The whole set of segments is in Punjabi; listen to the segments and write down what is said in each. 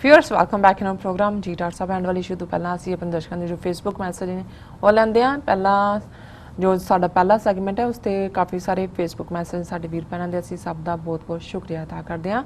Viewers welcome back in our programme जी डॉक्टर साहब एंड वाली इशू तो पहला ਅਸੀਂ ਆਪਣੇ ਦਰਸ਼ਕਾਂ ਦੇ ਜੋ ਫੇਸਬੁੱਕ ਮੈਸੇਜ ਨੇ ਉਹ ਲੈਂਦੇ ਆ ਪਹਿਲਾ ਜੋ ਸਾਡਾ ਪਹਿਲਾ ਸੈਗਮੈਂਟ ਹੈ ਉਸ ਤੇ ਕਾਫੀ ਸਾਰੇ ਫੇਸਬੁੱਕ ਮੈਸੇਜ ਸਾਡੇ ਵੀਰ ਭੈਣਾਂ ਦੇ ਅਸੀਂ ਸਭ ਦਾ ਬਹੁਤ-ਬਹੁਤ ਸ਼ੁਕਰੀਆ ਅਦਾ ਕਰਦੇ ਹਾਂ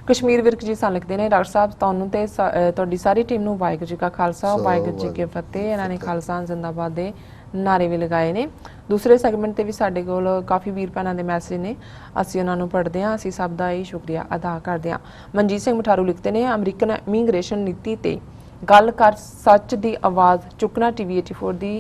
ਕਸ਼ਮੀਰ ਵਿਰਕ ਜੀ ਸਾਨੂੰ ਲਿਖਦੇ ਨੇ ਡਾਕਟਰ ਸਾਹਿਬ ਤੁਹਾਨੂੰ ਤੇ ਤੁਹਾਡੀ ਸਾਰੀ ਟੀਮ ਨੂੰ ਵਾਹਿਗੁਰੂ ਜੀ ਕਾ ਖਾਲਸਾ ਵਾਹਿਗੁਰੂ ਜੀ ਕੀ ਫਤਿਹ ਇਹਨਾਂ ਨੇ ਖਾਲਸਾ ਜ਼ਿੰਦਾਬਾਦ ਦੇ ਨਾਰੇ ਵੀ ਲਗਾਏ ਨੇ दूसरे सैगमेंट ते भी साडे कोल काफ़ी वीर भैणां दे मैसेज ने असीं उन्हां नूं पढ़दे हां असीं सब दा ही शुक्रिया अदा करदे हां मनजीत सिंह मठारू लिखते ने अमरीकन इमीग्रेशन नीति ते गल कर सच दी आवाज़ चुकना टीवी 84 दी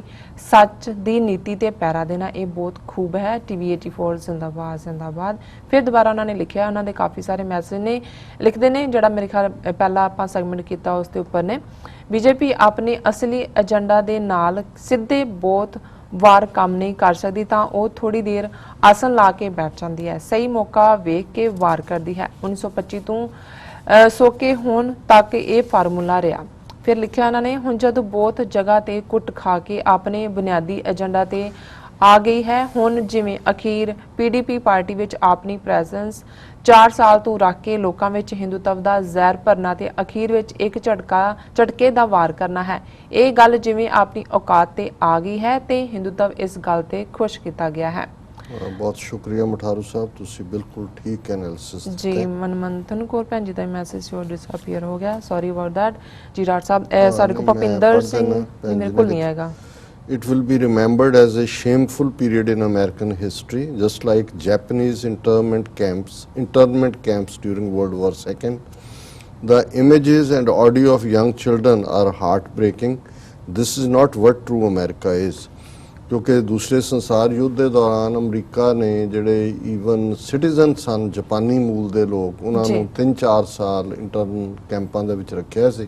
सच दी नीति ते पैरा देना ये बहुत खूब है टीवी 84 जिंदाबाद जिंदाबाद फिर दोबारा उन्होंने लिखा उन्होंने काफ़ी सारे मैसेज ने लिखते हैं जोड़ा मेरे ख्याल पहला आप सैगमेंट किया उसके उपर ने बीजेपी अपने असली एजेंडा के नाल सीधे बहुत वार काम नहीं कर सकती तो वह थोड़ी देर आसन ला के बैठ जाती है सही मौका वेख के वार करती है 1925 तो सोके होने तक ये फार्मूला रहा फिर लिखा उन्होंने हुण जदों बहुत जगह ते कुट खा के अपने बुनियादी एजेंडा ते आ गई है हुण जिवें अखीर पीडीपी पार्टी विच अपनी प्रेजेंस 4 साल तो रख के लोगों में हिंदुत्व का जहर भरना ते अखीर विच एक झटके दा वार करना है ये गल जिवें अपनी औकात ते आ गई है ते हिंदुत्व इस गल ते खुश किया गया है। बहुत शुक्रिया मठारू साहब तुसी बिल्कुल ठीक एनालिसिस जी मनमंथन कौर भैन जी दा मैसेज जो डिसअपीयर हो गया सॉरी अबाउट दैट जी डॉक्टर साहब साडे को भुपिंदर सिंह मेरे को नहीं आएगा It will be remembered as a shameful period in American history, just like Japanese internment camps during World War II. The images and audio of young children are heartbreaking. This is not what true America is. क्योंकि दूसरे संसार युद्ध के दौरान अमरीका ने जिहड़े ईवन सिटीजन सन जापानी मूल के लोग उन्होंने 3-4 साल इंटर्न कैंपों के विच रखिया सी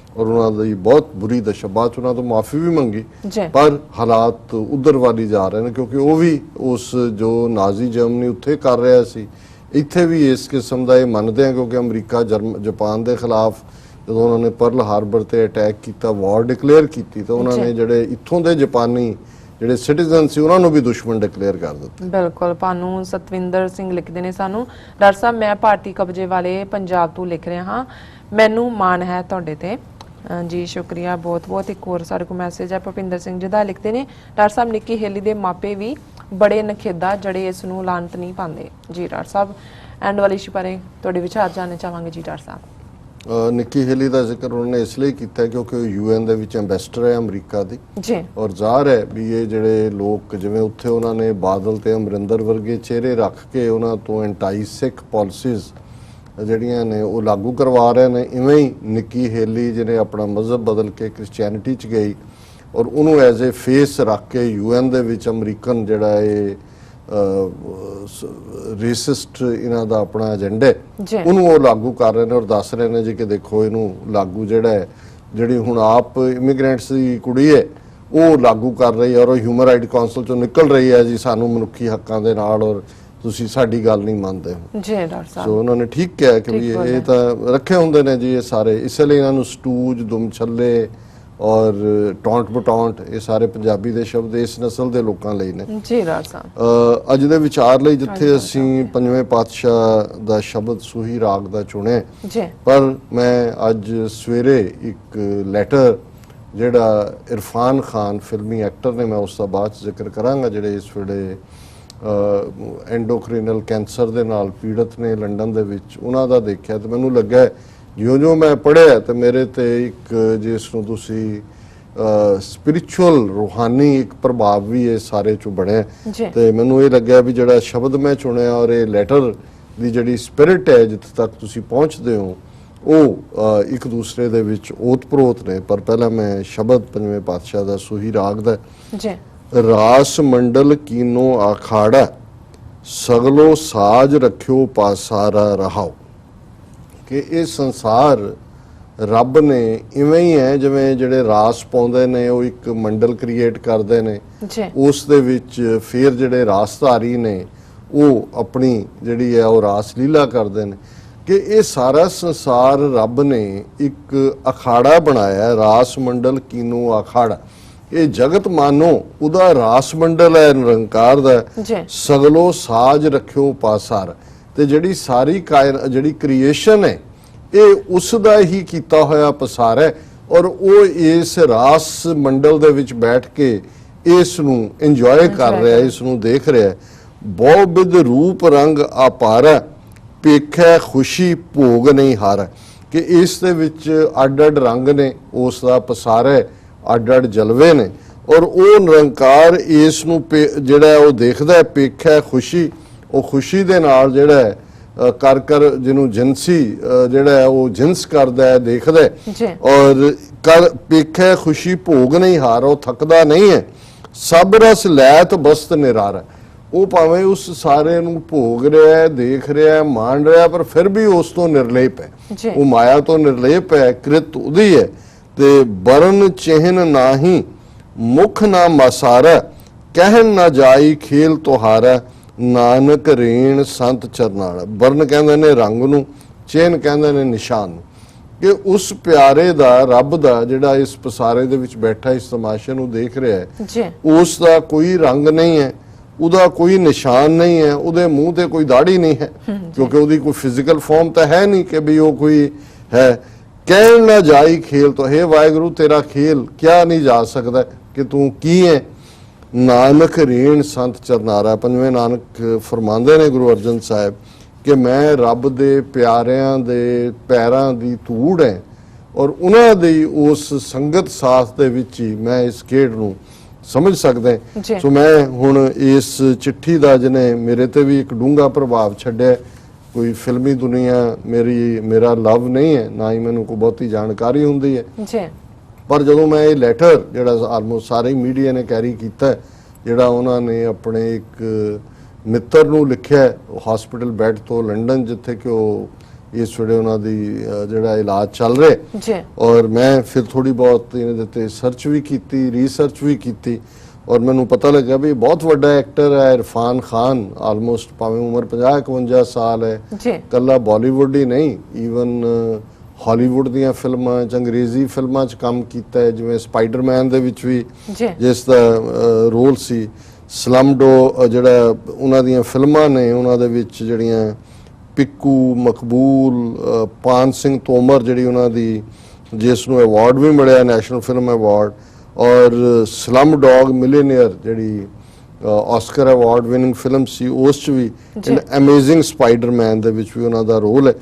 और उन्होंने बहुत बुरी दशा बाद उन्होंने तो माफ़ी भी मंगी पर हालात उधर वाली जा रहे हैं क्योंकि वो भी उस जो नाजी जर्मनी उत्थे कर रहा सी इत्थे भी इस किस्म का ये मानते हैं क्योंकि अमरीका जापान के खिलाफ जो उन्होंने पर्ल हार्बर से अटैक किया वॉर डिकलेयर की तो उन्होंने जोड़े इतों के जापानी ਜਿਹੜੇ ਸਿਟੀਜ਼ਨ ਸੀ ਉਹਨਾਂ ਨੂੰ ਵੀ ਦੁਸ਼ਮਣ ਡਿਕਲੇਅਰ ਕਰ ਦਿੱਤਾ ਬਿਲਕੁਲ ਭਾਨੂ ਸਤਵਿੰਦਰ ਸਿੰਘ ਲਿਖਦੇ ਨੇ ਸਾਨੂੰ ਡਾਕਟਰ ਸਾਹਿਬ ਮੈਂ ਭਾਰਤੀ ਕਬਜ਼ੇ ਵਾਲੇ ਪੰਜਾਬ ਤੋਂ ਲਿਖ ਰਿਹਾ ਹਾਂ ਮੈਨੂੰ ਮਾਣ ਹੈ ਤੁਹਾਡੇ ਤੇ जी शुक्रिया बहुत बहुत एक और सारे को मैसेज है भुपिंदर सिंह जी दा लिखते ने डॉक्टर साहब निक्की हेली दे मापे भी बड़े नखेदा जड़े इस नूं लानत नहीं पाते जी डॉक्टर साहब एंड वाली इशू बारे तुहाडे विचार जानने चाहांगे जी डॉक्टर साहब निक्की हेली का जिक्र उन्होंने इसलिए किया क्योंकि UN ਦੇ ਵਿੱਚ ਐਂਬੈਸਡਰ है अमरीका ਦੀ जी और ਜ਼ਾਹਰ है भी ये ਜਿਹੜੇ ਲੋਕ ਜਿਵੇਂ ਉੱਥੇ ਉਹਨਾਂ ਨੇ ਬਾਦਲ ਤੇ ਅਮਰਿੰਦਰ ਵਰਗੇ ਚਿਹਰੇ ਰੱਖ ਕੇ ਉਹਨਾਂ ਤੋਂ ਐਂਟੀ ਸਿੱਖ ਪਾਲਿਸੀਜ਼ ਜਿਹੜੀਆਂ ਨੇ ਉਹ ਲਾਗੂ ਕਰਵਾ ਰਹੇ ਨੇ ਇਵੇਂ ਹੀ ਨਿੱਕੀ ਹੇਲੀ ਜਿਹਨੇ ਆਪਣਾ ਮਜ਼ਹਬ ਬਦਲ ਕੇ ਕ੍ਰਿਸਚੀਅਨਿਟੀ 'ਚ ਗਈ ਔਰ ਉਹਨੂੰ ਐਜ਼ ਏ ਫੇਸ ਰੱਖ ਕੇ UN ਦੇ ਵਿੱਚ ਅਮਰੀਕਨ ਜਿਹੜਾ ਇਹ ਰੇਸਿਸਟ ਇਹਨਾਂ ਦਾ ਆਪਣਾ ਏਜੰਡਾ ਉਹਨੂੰ ਉਹ ਲਾਗੂ ਕਰ ਰਹੇ ਨੇ ਔਰ ਦੱਸ ਰਹੇ ਨੇ ਜੀ ਕਿ ਦੇਖੋ ਇਹਨੂੰ ਲਾਗੂ ਜਿਹੜਾ ਹੈ ਜਿਹੜੀ ਹੁਣ ਆਪ ਇਮੀਗ੍ਰੈਂਟਸ ਦੀ ਕੁੜੀ ਹੈ ਉਹ ਲਾਗੂ ਕਰ ਰਹੀ ਹੈ ਔਰ ਉਹ ਹਿਊਮਨ ਰਾਈਟ ਕਾਉਂਸਲ 'ਚੋਂ ਨਿਕਲ ਰਹੀ ਹੈ ਜੀ ਸਾਨੂੰ ਮਨੁੱਖੀ ਹੱਕਾਂ ਦੇ ਨਾਲ ਔਰ ਤੁਸੀਂ ਸਾਡੀ ਗੱਲ ਨਹੀਂ ਮੰਨਦੇ ਜੀ ਡਾਕਟਰ ਸਾਹਿਬ ਸੋ ਉਹਨਾਂ ਨੇ ਠੀਕ ਕਿਹਾ ਕਿ ਵੀ ਇਹ ਤਾਂ ਰੱਖੇ ਹੁੰਦੇ ਨੇ ਜੀ ਇਹ ਸਾਰੇ ਇਸ ਲਈ ਇਹਨਾਂ ਨੂੰ ਸਟੂਜ ਦੁਮ ਛੱਲੇ ਔਰ ਟੌਂਟ ਬਟੌਂਟ ਇਹ ਸਾਰੇ ਪੰਜਾਬੀ ਦੇ ਸ਼ਬਦ ਇਸ ਨਸਲ ਦੇ ਲੋਕਾਂ ਲਈ ਨੇ ਜੀ ਡਾਕਟਰ ਸਾਹਿਬ ਅੱਜ ਦੇ ਵਿਚਾਰ ਲਈ ਜਿੱਥੇ ਅਸੀਂ ਪੰਜਵੇਂ ਪਾਤਸ਼ਾਹ ਦਾ ਸ਼ਬਦ ਸੂਹੀ ਰਾਗ ਦਾ ਚੁਣਿਆ ਜੀ ਪਰ ਮੈਂ ਅੱਜ ਸਵੇਰੇ ਇੱਕ ਲੈਟਰ ਜਿਹੜਾ ਇਰਫਾਨ ਖਾਨ ਫਿਲਮੀ ਐਕਟਰ ਨੇ ਮੈਂ ਉਸ ਦਾ ਬਾਅਦ ਜ਼ਿਕਰ ਕਰਾਂਗਾ ਜਿਹੜੇ ਇਸ ਵੇਲੇ ਐਂਡੋਕ੍ਰੀਨਲ ਕੈਂਸਰ ਦੇ ਨਾਲ ਪੀੜਤ ਨੇ ਲੰਡਨ ਦੇ ਵਿੱਚ ਉਹਨਾਂ ਦਾ ਦੇਖਿਆ ਤੇ ਮੈਨੂੰ ਲੱਗਾ ਜਿਉਂ ਮੈਂ ਪੜ੍ਹਿਆ ਤੇ ਮੇਰੇ ਤੇ ਇੱਕ ਜਿਸ ਨੂੰ ਤੁਸੀਂ ਸਪਿਰਿਚੁਅਲ ਰੂਹਾਨੀ ਇੱਕ ਪ੍ਰਭਾਵ ਵੀ ਇਹ ਸਾਰੇ ਚੋਂ ਬਣਿਆ ਤੇ ਮੈਨੂੰ ਇਹ ਲੱਗਿਆ ਵੀ ਜਿਹੜਾ ਸ਼ਬਦ ਮੈਂ ਚੁਣਿਆ ਔਰ ਇਹ ਲੈਟਰ ਦੀ ਜਿਹੜੀ ਸਪਿਰਿਟ ਹੈ ਜਿੱਥੇ ਤੱਕ ਤੁਸੀਂ ਪਹੁੰਚਦੇ ਹੋ ਉਹ ਇੱਕ ਦੂਸਰੇ ਦੇ ਵਿੱਚ ਓਤ-ਪ੍ਰੋਤ ਨੇ ਪਰ ਪਹਿਲਾਂ ਮੈਂ ਸ਼ਬਦ ਪੰਜਵੇਂ ਪਾਤਸ਼ਾਹ ਦਾ ਸੂਹੀ ਰਾਗ ਦਾ ਜੀ ਰਾਸ ਮੰਡਲ ਕੀਨੋ ਆਖਾੜਾ ਸਗਲੋ ਸਾਜ ਰੱਖਿਓ ਪਾਸਾਰਾ ਰਹਾਓ ਕਿ ਇਹ ਸੰਸਾਰ ਰੱਬ ਨੇ ਇਵੇਂ ਹੀ ਹੈ ਜਿਵੇਂ ਜਿਹੜੇ ਰਾਸ ਪਾਉਂਦੇ ਨੇ ਉਹ ਇੱਕ ਮੰਡਲ ਕ੍ਰੀਏਟ ਕਰਦੇ ਨੇ ਉਸ ਦੇ ਵਿੱਚ ਫਿਰ ਜਿਹੜੇ ਰਾਸਧਾਰੀ ਨੇ ਉਹ ਆਪਣੀ ਜਿਹੜੀ ਹੈ ਉਹ ਰਾਸ ਲੀਲਾ ਕਰਦੇ ਨੇ ਕਿ ਇਹ ਸਾਰਾ ਸੰਸਾਰ ਰੱਬ ਨੇ ਇੱਕ ਅਖਾੜਾ ਬਣਾਇਆ ਰਾਸ ਮੰਡਲ ਕੀਨੋ ਆਖਾੜਾ ਇਹ ਜਗਤ ਮਾਨੋ ਉਹਦਾ ਰਾਸ ਮੰਡਲ ਹੈ ਨਿਰੰਕਾਰ ਦਾ ਸਗਲੋ ਸਾਜ ਰੱਖਿਓ ਪਾਸਾਰ ਤੇ ਜਿਹੜੀ ਸਾਰੀ ਜਿਹੜੀ ਕ੍ਰੀਏਸ਼ਨ ਹੈ ਇਹ ਉਸ ਦਾ ਹੀ ਕੀਤਾ ਹੋਇਆ ਪਸਾਰ ਹੈ ਔਰ ਉਹ ਇਸ ਰਾਸ ਮੰਡਲ ਦੇ ਵਿੱਚ ਬੈਠ ਕੇ ਇਸ ਨੂੰ ਇੰਜੋਏ ਕਰ ਰਿਹਾ, ਇਸ ਨੂੰ ਦੇਖ ਰਿਹਾ। ਬਹੁ ਬਿਧ ਰੂਪ ਰੰਗ ਆਪਾਰਾ, ਪੇਖੈ ਖੁਸ਼ੀ ਭੋਗ ਨਹੀਂ ਹਾਰਾ, ਕਿ ਇਸ ਦੇ ਵਿੱਚ ਅੱਡ ਅੱਡ ਰੰਗ ਨੇ, ਉਸ ਦਾ ਪਸਾਰ ਹੈ, ਅੱਡ ਅੱਡ ਜਲਵੇ ਨੇ ਔਰ ਉਹ ਨਿਰੰਕਾਰ ਇਸ ਨੂੰ ਜਿਹੜਾ ਉਹ ਦੇਖਦਾ, ਪੇਖੈ ਖੁਸ਼ੀ, ਉਹ ਖੁਸ਼ੀ ਦੇ ਨਾਲ ਜਿਹੜਾ ਹੈ ਕਰ ਜਿਹਨੂੰ ਜਿਨਸੀ ਜਿਹੜਾ ਉਹ ਜਿਨਸ ਕਰਦਾ ਹੈ, ਦੇਖਦਾ ਹੈ ਔਰ ਕਰ ਪੇਖੈ ਖੁਸ਼ੀ ਭੋਗ ਨਹੀਂ ਹਾਰ, ਉਹ ਥੱਕਦਾ ਨਹੀਂ ਹੈ। ਸਭ ਰਸ ਲੈਤ ਬਸਤ ਨਿਰਾਰਾ, ਉਹ ਭਾਵੇਂ ਉਸ ਸਾਰੇ ਨੂੰ ਭੋਗ ਰਿਹਾ ਹੈ, ਦੇਖ ਰਿਹਾ ਹੈ, ਮਾਣ ਰਿਹਾ, ਪਰ ਫਿਰ ਵੀ ਉਸ ਤੋਂ ਨਿਰਲੇਪ ਹੈ, ਉਹ ਮਾਇਆ ਤੋਂ ਨਿਰਲੇਪ ਹੈ, ਕ੍ਰਿਤ ਉਹਦੀ ਹੈ। ਤੇ ਬਰਨ ਚਿਹਨ ਨਾਹੀ ਮੁਖ ਨਾ ਮਸਾਰਾ, ਕਹਿਣ ਨਾ ਜਾਈ ਖੇਲ ਤੁਹਾਰਾ, ਨਾਨਕ ਰੇਣ ਸੰਤ ਚਰਨਾਲਾ। ਬਰਨ ਕਹਿੰਦੇ ਨੇ ਰੰਗ ਨੂੰ, ਚਿਹਨ ਕਹਿੰਦੇ ਨੇ ਨਿਸ਼ਾਨ ਨੂੰ, ਕਿ ਉਸ ਪਿਆਰੇ ਦਾ, ਰੱਬ ਦਾ ਜਿਹੜਾ ਇਸ ਪਸਾਰੇ ਦੇ ਵਿੱਚ ਬੈਠਾ ਇਸ ਤਮਾਸ਼ੇ ਨੂੰ ਦੇਖ ਰਿਹਾ ਹੈ, ਉਸ ਦਾ ਕੋਈ ਰੰਗ ਨਹੀਂ ਹੈ, ਉਹਦਾ ਕੋਈ ਨਿਸ਼ਾਨ ਨਹੀਂ ਹੈ, ਉਹਦੇ ਮੂੰਹ ਤੇ ਕੋਈ ਦਾੜੀ ਨਹੀਂ ਹੈ, ਕਿਉਂਕਿ ਉਹਦੀ ਕੋਈ ਫਿਜ਼ੀਕਲ ਫਾਰਮ ਤਾਂ ਹੈ ਨਹੀਂ ਕਿ ਵੀ ਉਹ ਕੋਈ ਹੈ। ਕਹਿਣ ਨਾ ਜਾਈ ਖੇਲ ਤੋਂ, ਹੇ ਵਾਹਿਗੁਰੂ ਤੇਰਾ ਖੇਲ ਕਿਆ ਨਹੀਂ ਜਾ ਸਕਦਾ ਕਿ ਤੂੰ ਕੀ ਹੈ। ਨਾਨਕ ਰੇਣ ਸੰਤ ਚਰਨਾਰਾ, ਪੰਜਵੇਂ ਨਾਨਕ ਫਰਮਾਉਂਦੇ ਨੇ ਗੁਰੂ ਅਰਜਨ ਸਾਹਿਬ ਕਿ ਮੈਂ ਰੱਬ ਦੇ ਪਿਆਰਿਆਂ ਦੇ ਪੈਰਾਂ ਦੀ ਧੂੜ ਹੈ ਔਰ ਉਹਨਾਂ ਦੀ ਉਸ ਸੰਗਤ ਸਾਥ ਦੇ ਵਿੱਚ ਹੀ ਮੈਂ ਇਸ ਖੇਡ ਨੂੰ ਸਮਝ ਸਕਦਾ। ਸੋ ਮੈਂ ਹੁਣ ਇਸ ਚਿੱਠੀ ਦਾ ਜਿਹਨੇ ਮੇਰੇ ਤੇ ਵੀ ਇੱਕ ਡੂੰਘਾ ਪ੍ਰਭਾਵ ਛੱਡਿਆ, ਕੋਈ ਫਿਲਮੀ ਦੁਨੀਆ ਮੇਰਾ ਲਵ ਨਹੀਂ ਹੈ, ਨਾ ਹੀ ਮੈਨੂੰ ਕੋਈ ਬਹੁਤੀ ਜਾਣਕਾਰੀ ਹੁੰਦੀ ਹੈ, ਪਰ ਜਦੋਂ ਮੈਂ ਇਹ ਲੈਟਰ ਜਿਹੜਾ ਆਲਮੋਸਟ ਸਾਰੇ ਮੀਡੀਆ ਨੇ ਕੈਰੀ ਕੀਤਾ, ਜਿਹੜਾ ਉਹਨਾਂ ਨੇ ਆਪਣੇ ਇੱਕ ਮਿੱਤਰ ਨੂੰ ਲਿਖਿਆ ਹਸਪੀਟਲ ਬੈੱਡ ਤੋਂ ਲੰਡਨ, ਜਿੱਥੇ ਕਿ ਉਹ ਇਸ ਵੇਲੇ ਉਹਨਾਂ ਦੀ ਜਿਹੜਾ ਇਲਾਜ ਚੱਲ ਰਿਹਾ, ਔਰ ਮੈਂ ਫਿਰ ਥੋੜੀ ਬਹੁਤ ਇਹਦੇ ਤੇ ਸਰਚ ਵੀ ਕੀਤੀ, ਰਿਸਰਚ ਵੀ ਕੀਤੀ ਔਰ ਮੈਨੂੰ ਪਤਾ ਲੱਗਾ ਵੀ ਬਹੁਤ ਵੱਡਾ ਐਕਟਰ ਹੈ ਇਰਫਾਨ ਖਾਨ, ਆਲਮੋਸਟ ਭਾਵੇਂ ਉਮਰ 50-51 ਸਾਲ ਹੈ, ਕੱਲਾ ਬਾਲੀਵੁੱਡ ਹੀ ਨਹੀਂ, ਈਵਨ ਹਾਲੀਵੁੱਡ ਦੀਆਂ ਫਿਲਮਾਂ 'ਚ, ਅੰਗਰੇਜ਼ੀ ਫਿਲਮਾਂ 'ਚ ਕੰਮ ਕੀਤਾ ਹੈ, ਜਿਵੇਂ ਸਪਾਈਡਰਮੈਨ ਦੇ ਵਿੱਚ ਵੀ ਜਿਸ ਦਾ ਰੋਲ ਸੀ, ਸਲਮਡੋ ਜਿਹੜਾ ਉਹਨਾਂ ਦੀਆਂ ਫਿਲਮਾਂ ਨੇ, ਉਹਨਾਂ ਦੇ ਵਿੱਚ ਜਿਹੜੀਆਂ ਪਿੱਕੂ, ਮਕਬੂਲ, ਪਾਨ ਸਿੰਘ ਤੋਮਰ ਜਿਹੜੀ ਉਹਨਾਂ ਦੀ, ਜਿਸ ਨੂੰ ਅਵਾਰਡ ਵੀ ਮਿਲਿਆ ਨੈਸ਼ਨਲ ਫਿਲਮ ਅਵਾਰਡ, ਔਰ ਸਲਮ ਡੌਗ ਮਿਲੀਨੀਅਰ ਜਿਹੜੀ ਆਸਕਰ ਅਵਾਰਡ ਵਿਨਿੰਗ ਫਿਲਮ ਸੀ, ਉਸ 'ਚ ਵੀ ਅਮੇਜ਼ਿੰਗ ਸਪਾਈਡਰਮੈਨ ਦੇ ਵਿੱਚ ਵੀ ਉਹਨਾਂ ਦਾ ਰੋਲ ਹੈ।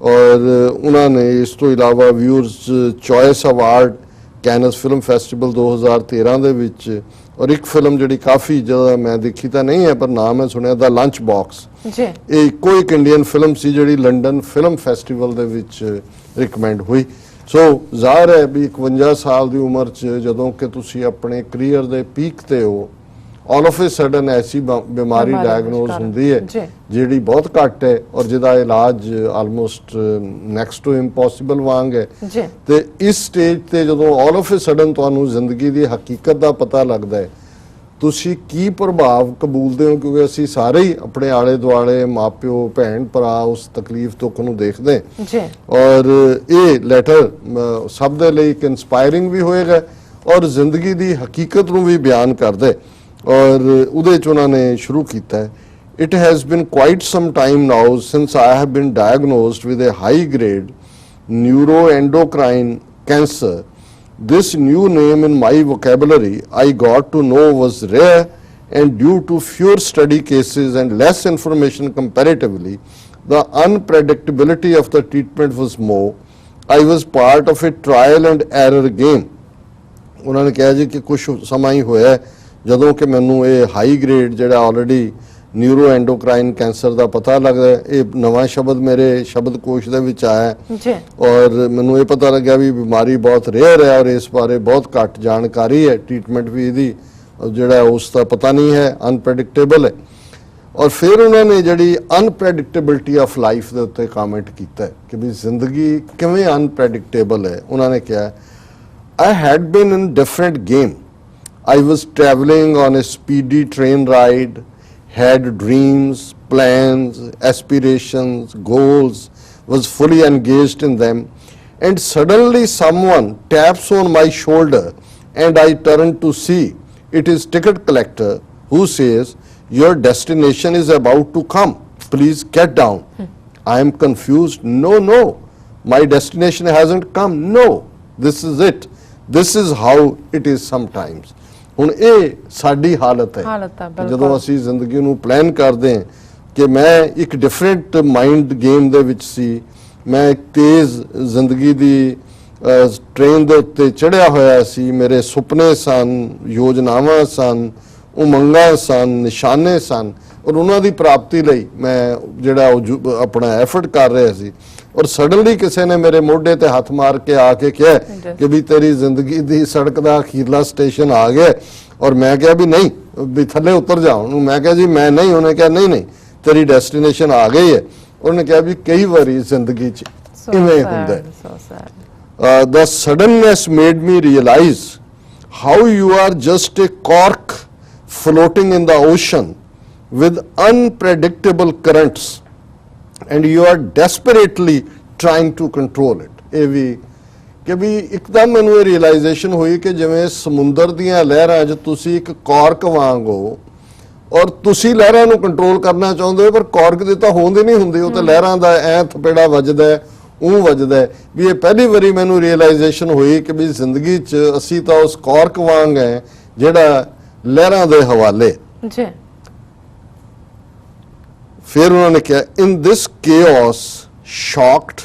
ਔਰ ਉਹਨਾਂ ਨੇ ਇਸ ਤੋਂ ਇਲਾਵਾ viewers choice award cans film festival 2013 ਦੇ ਵਿੱਚ, ਔਰ ਇੱਕ ਫਿਲਮ ਜਿਹੜੀ ਕਾਫੀ ਜ਼ਿਆਦਾ ਮੈਂ ਦੇਖੀ ਤਾਂ ਨਹੀਂ ਹੈ ਪਰ ਨਾਮ ਹੈ ਸੁਣਿਆ, ਦਾ ਲੰਚ ਬਾਕਸ, ਇਹ ਇੱਕੋ ਇੱਕ ਇੰਡੀਅਨ ਫਿਲਮ ਸੀ ਜਿਹੜੀ ਲੰਡਨ ਫਿਲਮ ਫੈਸਟੀਵਲ ਦੇ ਵਿੱਚ ਰਿਕਮੈਂਡ ਹੋਈ। ਸੋ ਜ਼ਾਹਰ ਹੈ ਵੀ 51 ਸਾਲ ਦੀ ਉਮਰ 'ਚ ਜਦੋਂ ਕਿ ਤੁਸੀਂ ਆਪਣੇ ਕਰੀਅਰ ਦੇ ਪੀਕ ਤੇ ਹੋ, ਆਲ ਆਫ ਏ ਸਡਨ ਐਸੀ ਬਿਮਾਰੀ ਡਾਇਗਨੋਜ਼ ਹੁੰਦੀ ਹੈ ਜਿਹੜੀ ਬਹੁਤ ਘੱਟ ਹੈ ਔਰ ਜਿਹਦਾ ਇਲਾਜ ਆਲਮੋਸਟ ਨੈਕਸਟ ਟੂ ਇੰਪੋਸੀਬਲ ਵਾਂਗ ਹੈ। ਤੇ ਇਸ ਸਟੇਜ ਤੇ ਜਦੋਂ ਆਲ ਆਫ ਏ ਸਡਨ ਤੁਹਾਨੂੰ ਜ਼ਿੰਦਗੀ ਦੀ ਹਕੀਕਤ ਦਾ ਪਤਾ ਲੱਗਦਾ ਹੈ, ਤੁਸੀਂ ਕੀ ਪ੍ਰਭਾਵ ਕਬੂਲਦੇ ਹੋ, ਕਿਉਂਕਿ ਅਸੀਂ ਸਾਰੇ ਹੀ ਆਪਣੇ ਆਲੇ ਦੁਆਲੇ ਮਾਪਿਓ, ਭੈਣ ਭਰਾ ਉਸ ਤਕਲੀਫ ਦੁੱਖ ਨੂੰ ਦੇਖਦੇ ਔਰ ਇਹ ਲੈਟਰ ਸਭ ਦੇ ਲਈ ਇੱਕ ਇਨਸਪਾਇਰਿੰਗ ਵੀ ਹੋਏਗਾ ਔਰ ਜ਼ਿੰਦਗੀ ਦੀ ਹਕੀਕਤ ਨੂੰ ਵੀ ਬਿਆਨ ਕਰਦਾ। ਔਰ ਉਹਦੇ 'ਚ ਉਹਨਾਂ ਨੇ ਸ਼ੁਰੂ ਕੀਤਾ ਹੈ, it has been quite some time now since I have been diagnosed with a high grade neuroendocrine cancer. This new name in my vocabulary I got to know was rare, and due to fewer study cases and less information comparatively, the unpredictability of the treatment was more. I was part of a trial and error game. ਉਹਨਾਂ ਨੇ ਕਿਹਾ ਜੀ ਕਿ ਕੁਝ ਸਮਾਂ ਹੀ ਹੋਇਆ ਜਦੋਂ ਕਿ ਮੈਨੂੰ ਇਹ ਹਾਈ ਗ੍ਰੇਡ ਜਿਹੜਾ ਆਲਰੇਡੀ ਨਿਊਰੋ ਐਂਡੋਕਰਾਈਨ ਕੈਂਸਰ ਦਾ ਪਤਾ ਲੱਗਦਾ, ਇਹ ਨਵਾਂ ਸ਼ਬਦ ਮੇਰੇ ਸ਼ਬਦਕੋਸ਼ ਦੇ ਵਿੱਚ ਆਇਆ ਔਰ ਮੈਨੂੰ ਇਹ ਪਤਾ ਲੱਗਿਆ ਵੀ ਬਿਮਾਰੀ ਬਹੁਤ ਰੇਅਰ ਹੈ ਔਰ ਇਸ ਬਾਰੇ ਬਹੁਤ ਘੱਟ ਜਾਣਕਾਰੀ ਹੈ, ਟ੍ਰੀਟਮੈਂਟ ਵੀ ਇਹਦੀ ਜਿਹੜਾ ਉਸ ਦਾ ਪਤਾ ਨਹੀਂ ਹੈ, ਅਨਪ੍ਰੈਡਿਕਟੇਬਲ ਹੈ। ਔਰ ਫਿਰ ਉਹਨਾਂ ਨੇ ਜਿਹੜੀ ਅਨਪ੍ਰੈਡਿਕਟੇਬਿਲਿਟੀ ਆਫ ਲਾਈਫ ਦੇ ਉੱਤੇ ਕਮੈਂਟ ਕੀਤਾ ਕਿ ਵੀ ਜ਼ਿੰਦਗੀ ਕਿਵੇਂ ਅਨਪ੍ਰੈਡਿਕਟੇਬਲ ਹੈ। ਉਹਨਾਂ ਨੇ ਕਿਹਾ, I had been in different game. I was traveling on a speedy train ride, had dreams, plans, aspirations, goals, was fully engaged in them, and suddenly someone taps on my shoulder and I turn to see it is ticket collector who says, your destination is about to come, please get down. I am confused. No, my destination hasn't come. No, this is it. This is how it is sometimes. ਹੁਣ ਇਹ ਸਾਡੀ ਹਾਲਤ ਹੈ ਜਦੋਂ ਅਸੀਂ ਜ਼ਿੰਦਗੀ ਨੂੰ ਪਲਾਨ ਕਰਦੇ ਹਾਂ ਕਿ ਮੈਂ ਇੱਕ ਡਿਫਰੈਂਟ ਮਾਈਂਡ ਗੇਮ ਦੇ ਵਿੱਚ ਸੀ, ਮੈਂ ਇੱਕ ਤੇਜ਼ ਜ਼ਿੰਦਗੀ ਦੀ ਟ੍ਰੇਨ ਦੇ ਉੱਤੇ ਚੜ੍ਹਿਆ ਹੋਇਆ ਸੀ, ਮੇਰੇ ਸੁਪਨੇ ਸਨ, ਯੋਜਨਾਵਾਂ ਸਨ, ਉਮੰਗਾਂ ਸਨ, ਨਿਸ਼ਾਨੇ ਸਨ, ਔਰ ਉਹਨਾਂ ਦੀ ਪ੍ਰਾਪਤੀ ਲਈ ਮੈਂ ਜਿਹੜਾ ਆਪਣਾ ਐਫਰਟ ਕਰ ਰਿਹਾ ਸੀ, ਔਰ ਸਡਨਲੀ ਕਿਸੇ ਨੇ ਮੇਰੇ ਮੋਢੇ ਤੇ ਹੱਥ ਮਾਰ ਕੇ ਆ ਕੇ ਕਿਹਾ ਕਿ ਵੀ ਤੇਰੀ ਜ਼ਿੰਦਗੀ ਦੀ ਸੜਕ ਦਾ ਅਖੀਰਲਾ ਸਟੇਸ਼ਨ ਆ ਗਿਆ, ਔਰ ਮੈਂ ਕਿਹਾ ਵੀ ਨਹੀਂ, ਵੀ ਥੱਲੇ ਉਤਰ ਜਾ। ਉਹਨੂੰ ਮੈਂ ਕਿਹਾ ਜੀ ਮੈਂ ਨਹੀਂ, ਉਹਨੇ ਕਿਹਾ ਨਹੀਂ ਨਹੀਂ ਤੇਰੀ ਡੈਸਟੀਨੇਸ਼ਨ ਆ ਗਈ ਹੈ। ਉਹਨੇ ਕਿਹਾ ਵੀ ਕਈ ਵਾਰੀ ਜ਼ਿੰਦਗੀ 'ਚ ਇਵੇਂ ਹੁੰਦਾ ਹੈ। The suddenness made me realize how you are just a cork floating in the ocean with unpredictable currents and you are desperately trying to control it. ਇਹ ਵੀ ਕਿ ਵੀ ਇੱਕਦਮ ਮੈਨੂੰ ਇਹ ਰੀਅਲਾਈਜੇਸ਼ਨ ਹੋਈ ਕਿ ਜਿਵੇਂ ਸਮੁੰਦਰ ਦੀਆਂ ਲਹਿਰਾਂ 'ਚ ਤੁਸੀਂ ਇੱਕ ਕਾਰਕ ਵਾਂਗ ਹੋ ਔਰ ਤੁਸੀਂ ਲਹਿਰਾਂ ਨੂੰ ਕੰਟਰੋਲ ਕਰਨਾ ਚਾਹੁੰਦੇ ਹੋ, ਪਰ ਕਾਰਕ ਦੇ ਤਾਂ ਹੋਂਦੇ ਨਹੀਂ ਹੁੰਦੇ, ਉਹ ਤਾਂ ਲਹਿਰਾਂ ਦਾ ਐ ਥਪੇੜਾ ਵੱਜਦਾ ਹੈ, ਉਹ ਵੱਜਦਾ ਹੈ। ਵੀ ਇਹ ਪਹਿਲੀ ਵਾਰੀ ਮੈਨੂੰ ਰੀਅਲਾਈਜੇਸ਼ਨ ਹੋਈ ਕਿ ਵੀ ਜ਼ਿੰਦਗੀ 'ਚ ਅਸੀਂ ਤਾਂ ਉਸ ਕਾਰਕ ਵਾਂਗ ਹੈ ਜਿਹੜਾ ਲਹਿਰਾਂ ਦੇ ਹਵਾਲੇ। ਜੀ ਫਿਰ ਉਹਨਾਂ ਨੇ ਕਿਹਾ ਇਨ ਦਿਸ chaos, shocked,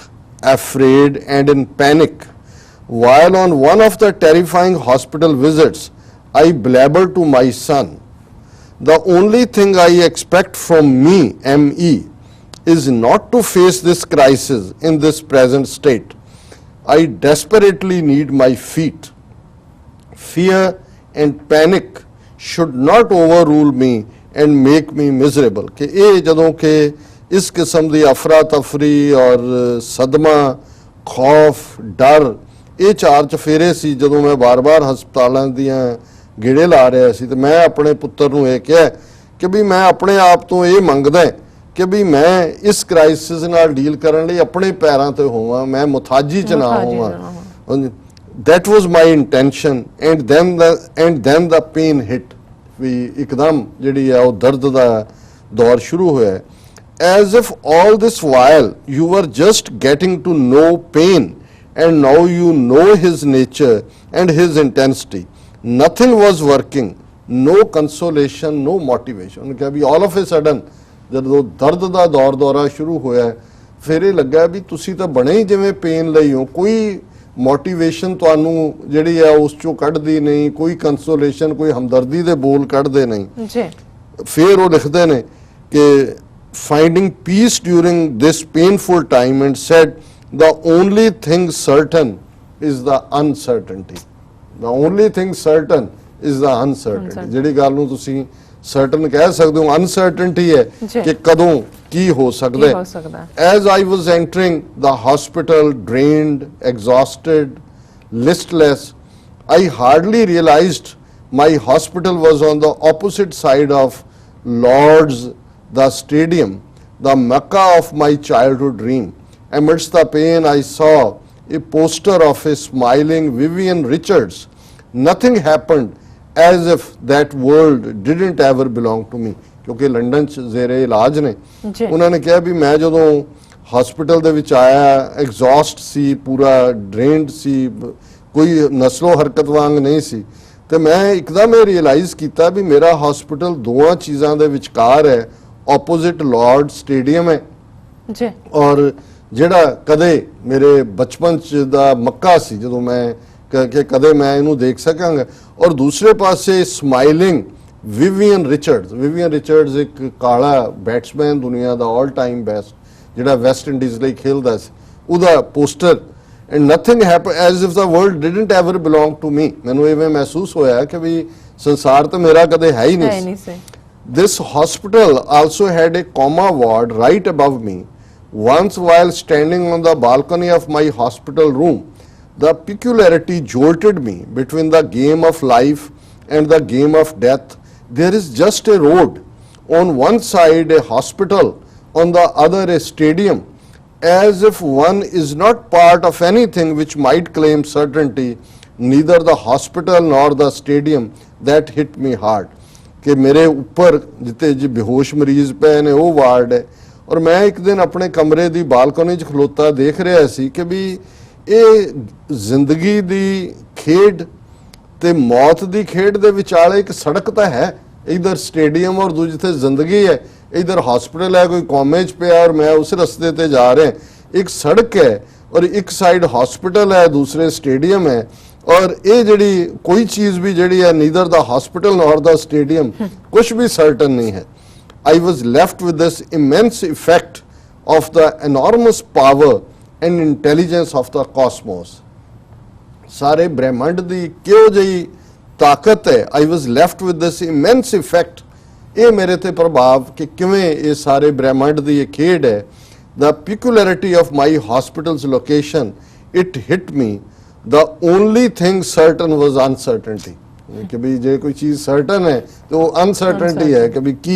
afraid and in panic, while on one of the terrifying hospital visits, I blabbered to my son, the only thing I expect from me, M.E., is not to face this crisis in this present state. I desperately need my feet. Fear and panic should not overrule me and make me miserable. कि ये जदों के इस किस्म दी अफरा तफरी और सदमा, खौफ, डर ये चार चफेरे सी जदों मैं बार बार हस्पतालों दियां गेड़े ला रहा सी, तो मैं अपने पुत्र नूं ये कहा कि भी मैं अपने आप तो ये मंगदा कि भी मैं इस क्राइसिस नाल डील करन लई अपने पैरां ते होवां, मैं मुथाजी च ना होवां। That was my intention and then the pain hit. ਵੀ ਇੱਕਦਮ ਜਿਹੜੀ ਹੈ ਉਹ ਦਰਦ ਦਾ ਦੌਰ ਸ਼ੁਰੂ ਹੋਇਆ। as if all this while you were just getting to know pain and now you know his nature and his intensity. Nothing was working, no consolation, no motivation. ਉਹਨੇ ਕਿਹਾ ਵੀ all of a sudden ਜਦੋਂ ਦਰਦ ਦਾ ਦੌਰਾ ਸ਼ੁਰੂ ਹੋਇਆ ਫਿਰ ਇਹ ਲੱਗਾ ਵੀ ਤੁਸੀਂ ਤਾਂ ਬਣੇ ਹੀ ਜਿਵੇਂ ਪੇਨ ਲਈ ਹੋ, ਕੋਈ ਮੋਟੀਵੇਸ਼ਨ ਤੁਹਾਨੂੰ ਜਿਹੜੀ ਹੈ ਉਸ ਚੋਂ ਕੱਢਦੀ ਨਹੀਂ, ਕੋਈ ਕੰਸੋਲੇਸ਼ਨ, ਕੋਈ ਹਮਦਰਦੀ ਦੇ ਬੋਲ ਕੱਢਦੇ ਨਹੀਂ ਜੀ। ਫਿਰ ਉਹ ਲਿਖਦੇ ਨੇ ਕਿ finding peace during this painful time and said the only thing certain is the uncertainty. The only thing certain is the uncertainty. ਜਿਹੜੀ ਗੱਲ ਨੂੰ ਤੁਸੀਂ certain ਕਹਿ ਸਕਦੇ ਹੋ, uncertainty ਹੈ ਕਿ ਕਦੋਂ ਕੀ ਹੋ ਸਕਦਾ ਹੈ। As I was entering the hospital, drained, exhausted, listless, I hardly realized my hospital was on the opposite side of Lord's, the stadium, the Mecca of my childhood dream. Amidst the pain, I saw a poster of a smiling Vivian Richards. Nothing happened as if that world didn't ever belong to me. ਕਿਉਂਕਿ ਲੰਡਨ 'ਚ ਜ਼ੇਰੇ ਇਲਾਜ ਨੇ, ਉਹਨਾਂ ਨੇ ਕਿਹਾ ਵੀ ਮੈਂ ਜਦੋਂ ਹਸਪੀਟਲ ਦੇ ਵਿੱਚ ਆਇਆ ਐਗਜ਼ੌਸਟ ਸੀ, ਪੂਰਾ ਡਰੇਨਡ ਸੀ, ਕੋਈ ਨਸਲੋ ਹਰਕਤ ਵਾਂਗ ਨਹੀਂ ਸੀ, ਤੇ ਮੈਂ ਇੱਕਦਮ ਇਹ ਰਿਅਲਾਈਜ਼ ਕੀਤਾ ਵੀ ਮੇਰਾ ਹਸਪੀਟਲ ਦੋਵਾਂ ਚੀਜ਼ਾਂ ਦੇ ਵਿਚਕਾਰ ਹੈ। ਆਪੋਜ਼ਿਟ ਲਾਰਡ ਸਟੇਡੀਅਮ ਹੈ ਜੀ, ਔਰ ਜਿਹੜਾ ਕਦੇ ਮੇਰੇ ਬਚਪਨ 'ਚ ਦਾ ਮੱਕਾ ਸੀ ਜਦੋਂ ਮੈਂ ਕਿ ਕਦੇ ਮੈਂ ਇਹਨੂੰ ਦੇਖ ਸਕਾਂਗਾ, ਔਰ ਦੂਸਰੇ ਪਾਸੇ ਸਮਾਈਲਿੰਗ ਵਿਵੀਅਨ ਰਿਚਰਡਸ ਇੱਕ ਕਾਲਾ ਬੈਟਸਮੈਨ, ਦੁਨੀਆ ਦਾ ਆਲ ਟਾਈਮ ਬੈਸਟ, ਜਿਹੜਾ ਵੈਸਟ ਇੰਡੀਜ਼ ਲਈ ਖੇਲਦਾ ਸੀ, ਉਹਦਾ poster. And nothing happen as if the world didn't ever belong to me. ਮੈਨੂੰ ਇਵੇਂ ਮਹਿਸੂਸ ਹੋਇਆ ਕਿ ਵੀ ਸੰਸਾਰ ਤਾਂ ਮੇਰਾ ਕਦੇ ਹੈ ਹੀ ਨਹੀਂ ਸੀ। ਦਿਸ hospital also head A comma ward right above me. Once while standing on the balcony of my hospital room, the peculiarity jolted me between the game of life and the game of death. There is just a road. On one side a hospital, on the other a stadium, as if one is not part of anything which might claim certainty, neither the hospital nor the stadium. That hit me hard. कि मेरे ऊपर जिते जी बेहोश मरीज पे ने वो वार्ड है, ਔਰ ਮੈਂ ਇੱਕ ਦਿਨ ਆਪਣੇ ਕਮਰੇ ਦੀ ਬਾਲਕੋਨੀ 'ਚ ਖਲੋਤਾ ਦੇਖ ਰਿਹਾ ਸੀ ਕਿ ਵੀ ਇਹ ਜ਼ਿੰਦਗੀ ਦੀ ਖੇਡ ਤੇ ਮੌਤ ਦੀ ਖੇਡ ਦੇ ਵਿਚਾਲੇ ਇੱਕ ਸੜਕ ਤਾਂ ਹੈ, ਇਧਰ ਸਟੇਡੀਅਮ ਔਰ ਦੂਜੇ ਜ਼ਿੰਦਗੀ ਹੈ, ਇਧਰ ਹਸਪੀਟਲ ਹੈ, ਕੋਈ ਕੌਮੇ 'ਚ ਪਿਆ ਔਰ ਮੈਂ ਉਸ ਰਸਤੇ ਤੇ ਜਾ ਰਿਹਾ। ਇੱਕ ਸੜਕ ਹੈ ਔਰ ਇੱਕ ਸਾਈਡ ਹਸਪੀਟਲ ਹੈ, दूसरे स्टेडियम है और ये जड़ी कोई चीज़ भी जड़ी है neither the hospital nor the stadium कुछ भी सर्टन नहीं है। I was left with this immense effect of the enormous power and intelligence of the cosmos। सारे ब्रह्मांड दी क्यों जही ताकत है। I was left with this immense effect। ये मेरे ते प्रभाव कि किवें ये सारे ब्रह्मांड दी ये खेड है। The peculiarity of my hospital's location, it hit me। The only thing certain was uncertainty। कि भी जे कोई चीज सर्टन है तो अनसर्टनटी है कि भी की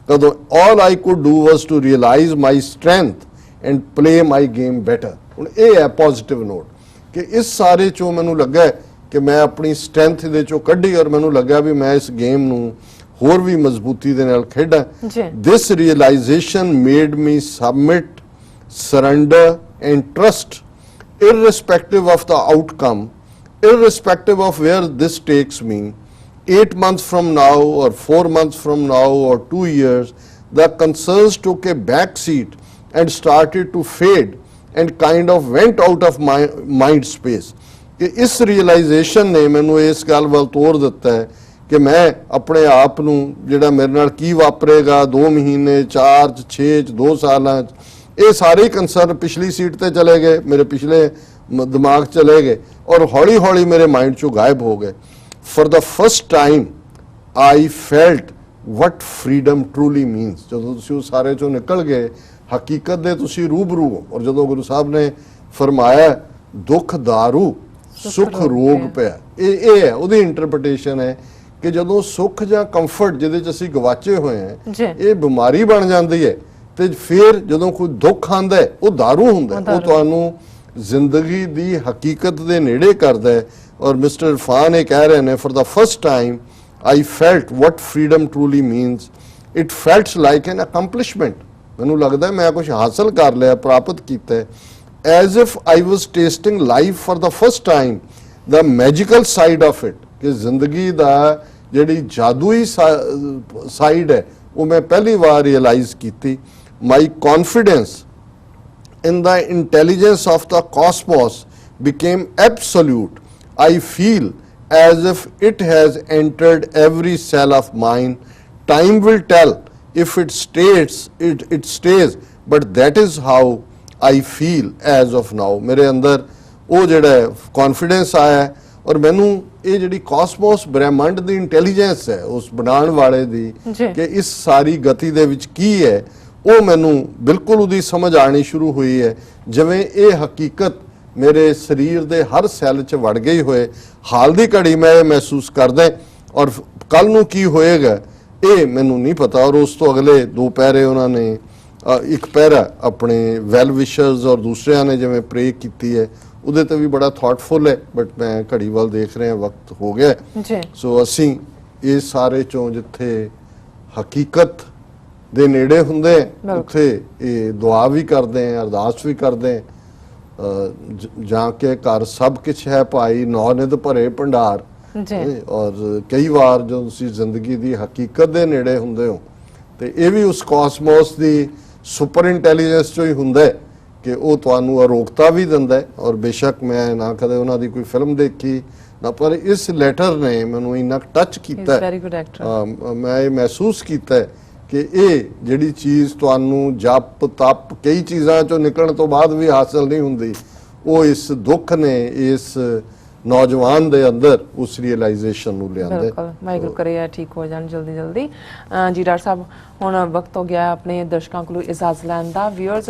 कदों। All I could do was to realize my strength and play my game better। ਹੁਣ ਇਹ ਹੈ ਪੋਜ਼ਿਟਿਵ ਨੋਟ ਕਿ ਇਸ ਸਾਰੇ ਚੋਂ ਮੈਨੂੰ ਲੱਗਾ ਕਿ ਮੈਂ ਆਪਣੀ ਸਟਰੈਂਥ ਦੇ ਚੋਂ ਕੱਢੀ ਔਰ ਮੈਨੂੰ ਲੱਗਾ ਵੀ ਮੈਂ ਇਸ ਗੇਮ ਨੂੰ ਹੋਰ ਵੀ ਮਜ਼ਬੂਤੀ ਦੇ ਨਾਲ ਖੇਡਾਂ। This realization made me submit, surrender and trust irrespective of the outcome, irrespective of where this takes me। 8 months from now or 4 months from now or 2 years, the concerns took a back seat and started to fade and kind of went out of my mind space। कि इस realization ने मैनू इस गल वाल तोड़ दिता है कि मैं अपने आप नू जिहड़ा मेरे नाल की वापरेगा 2 महीने 4 6 2 सालां ये सारे कंसर्न पिछली सीट ते चले गए, मेरे पिछले दिमाग चले गए और हौली हौली मेरे माइंड चो गायब हो गए। For the first time I felt what freedom truly मीनस। जो तुसीं उस सारे चो निकल गए हकीकत दे तुसीं रूबरू हो। और जो गुरु साहब ने फरमाया दुख दारू सुख रोग पिया, ये है उहदी इंटरप्रटेशन है कि जदों सुख जां कंफर्ट जिहदे च असीं गवाचे होए हैं ये बीमारी बन जाती है ਤੇ ਫਿਰ ਜਦੋਂ ਕੋਈ ਦੁੱਖ ਆਂਦਾ ਹੈ ਉਹ दारू ਹੁੰਦਾ ਹੈ, ਉਹ ਤੁਹਾਨੂੰ ਜ਼ਿੰਦਗੀ ਦੀ ਹਕੀਕਤ ਦੇ ਨੇੜੇ ਕਰਦਾ ਹੈ। ਔਰ ਮਿਸਟਰ ਇਰਫਾਨ ਇਹ ਕਹਿ ਰਹੇ ਨੇ for the first time I felt what freedom truly means. It felt like an accomplishment. ਮੈਨੂੰ ਲੱਗਦਾ ਮੈਂ ਕੁਝ ਹਾਸਲ ਕਰ ਲਿਆ, ਪ੍ਰਾਪਤ ਕੀਤਾ ਹੈ। As if I was tasting life for the first time the magical side of it ਕਿ ਜ਼ਿੰਦਗੀ ਦਾ ਜਿਹੜੀ ਜਾਦੂਈ ਸਾਈਡ ਹੈ ਉਹ ਮੈਂ ਪਹਿਲੀ ਵਾਰ ਰਿਅਲਾਈਜ਼ ਕੀਤੀ। My confidence in the intelligence of the cosmos became absolute। I feel as if it has entered every cell of mine। Time will tell if it stays, but that is how I feel as of now। मेरे अंदर वो जिहड़ा confidence आया है और मैनू ये जिहड़ी cosmos ब्रह्मांड दी intelligence है उस बनाने वाले दी कि इस सारी गति दे विच की है ਉਹ ਮੈਨੂੰ ਬਿਲਕੁਲ ਉਹਦੀ ਸਮਝ ਆਣੀ ਸ਼ੁਰੂ ਹੋਈ ਹੈ। ਜਿਵੇਂ ਇਹ ਹਕੀਕਤ ਮੇਰੇ ਸਰੀਰ ਦੇ ਹਰ ਸੈੱਲ 'ਚ ਵੜ ਗਈ ਹੋਏ। ਹਾਲ ਦੀ ਘੜੀ ਮੈਂ ਇਹ ਮਹਿਸੂਸ ਕਰਦਾ ਔਰ ਕੱਲ ਨੂੰ ਕੀ ਹੋਏਗਾ ਇਹ ਮੈਨੂੰ ਨਹੀਂ ਪਤਾ। ਔਰ ਉਸ ਤੋਂ ਅਗਲੇ 2 ਪਹਿਰੇ ਉਹਨਾਂ ਨੇ ਇੱਕ ਪਹਿਰਾ ਆਪਣੇ ਵੈਲ ਵਿਸ਼ਰਸ ਔਰ ਦੂਸਰਿਆਂ ਨੇ ਜਿਵੇਂ ਪ੍ਰੇ ਕੀਤੀ ਹੈ ਉਹਦੇ ਤੇ ਵੀ ਬੜਾ ਥਾਟਫੁਲ ਹੈ। ਬਟ ਮੈਂ ਘੜੀ ਵੱਲ ਦੇਖ ਰਿਹਾ ਵਕਤ ਹੋ ਗਿਆ ਜੀ। ਸੋ ਅਸੀਂ ਇਹ ਸਾਰੇ ਚੋਂ ਜਿੱਥੇ ਹਕੀਕਤ ਦੇ ਨੇੜੇ ਹੁੰਦੇ ਉੱਥੇ ਇਹ ਦੁਆ ਵੀ ਕਰਦੇ ਆ, ਅਰਦਾਸ ਵੀ ਕਰਦੇ ਜਾਂ ਕਿ ਘਰ ਸਭ ਕੁਛ ਹੈ ਭਾਈ ਨੌਨਿਧ ਭਰੇ ਭੰਡਾਰ। ਔਰ ਕਈ ਵਾਰ ਜਦੋਂ ਤੁਸੀਂ ਜ਼ਿੰਦਗੀ ਦੀ ਹਕੀਕਤ ਦੇ ਨੇੜੇ ਹੁੰਦੇ ਹੋ ਤੇ ਇਹ ਵੀ ਉਸ ਕਾਸਮੋਸ ਦੀ ਸੁਪਰ ਇੰਟੈਲੀਜੈਂਸ ਚੋਂ ਹੀ ਹੁੰਦਾ ਕਿ ਉਹ ਤੁਹਾਨੂੰ ਅਰੋਗਤਾ ਵੀ ਦਿੰਦਾ। ਔਰ ਬੇਸ਼ੱਕ ਮੈਂ ਨਾ ਕਦੇ ਉਹਨਾਂ ਦੀ ਕੋਈ ਫਿਲਮ ਦੇਖੀ ਨਾ, ਪਰ ਇਸ ਲੈਟਰ ਨੇ ਮੈਨੂੰ ਇੰਨਾ ਟੱਚ ਕੀਤਾ, ਮੈਂ ਇਹ ਮਹਿਸੂਸ ਕੀਤਾ ਕਿ ਇਹ ਜਿਹੜੀ ਚੀਜ਼ ਤੁਹਾਨੂੰ ਜਪ ਤਪ ਕਈ ਚੀਜ਼ਾਂ ਚੋਂ ਨਿਕਲਣ ਤੋਂ ਬਾਅਦ ਵੀ ਹਾਸਲ ਨਹੀਂ ਹੁੰਦੀ, ਉਹ ਇਸ ਦੁੱਖ ਨੇ ਇਸ ਨੌਜਵਾਨ ਦੇ ਅੰਦਰ ਉਸ ਰਿਅਲਾਈਜੇਸ਼ਨ ਨੂੰ ਲਿਆਂਦਾ। ਬਿਲਕੁਲ, ਵਾਹਿਗੁਰੂ ਕਰੇ ਠੀਕ ਹੋ ਜਾਣ ਜਲਦੀ ਜਲਦੀ। ਜੀ ਡਾਕਟਰ ਸਾਹਿਬ ਹੁਣ ਵਕਤ ਹੋ ਗਿਆ ਆਪਣੇ ਦਰਸ਼ਕਾਂ ਕੋਲੋਂ ਇਜਾਜ਼ਤ ਲੈਣ ਦਾ। ਵਿਊਅਰਸ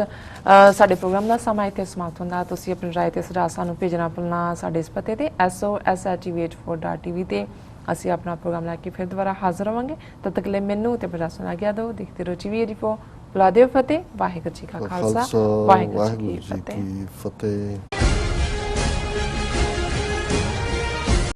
ਸਾਡੇ ਪ੍ਰੋਗਰਾਮ ਦਾ ਸਮਾਂ ਇੱਥੇ ਸਮਾਪਤ ਹੁੰਦਾ। ਤੁਸੀਂ ਆਪਣੀ ਰਾਏ ਤੇ ਸੁਝਾਅ ਸਾਨੂੰ ਭੇਜਣਾ ਭੁੱਲਣਾ ਸਾਡੇ ਇਸ ਪਤੇ ਤੇ SOS@tv84.tv ਤੇ ਅਸੀਂ ਆਪਣਾ ਪ੍ਰੋਗਰਾਮ ਲੈ ਕੇ ਫਿਰ ਦੁਬਾਰਾ ਹਾਜ਼ਰ ਹੋਵਾਂਗੇ। ਤਦ ਤੱਕ ਲਈ ਮੈਨੂੰ ਤੇ ਪ੍ਰਦਰਸ਼ਨ ਆ ਗਿਆ ਦੋ ਦੇਖਦੇ ਰਹੋ TV84। ਬੁਲਾ ਦਿਓ ਫਤਿਹ। ਵਾਹਿਗੁਰੂ ਜੀ ਕਾ ਖਾਲਸਾ, ਵਾਹਿਗੁਰੂ ਜੀ ਕੀ ਫਤਿਹ।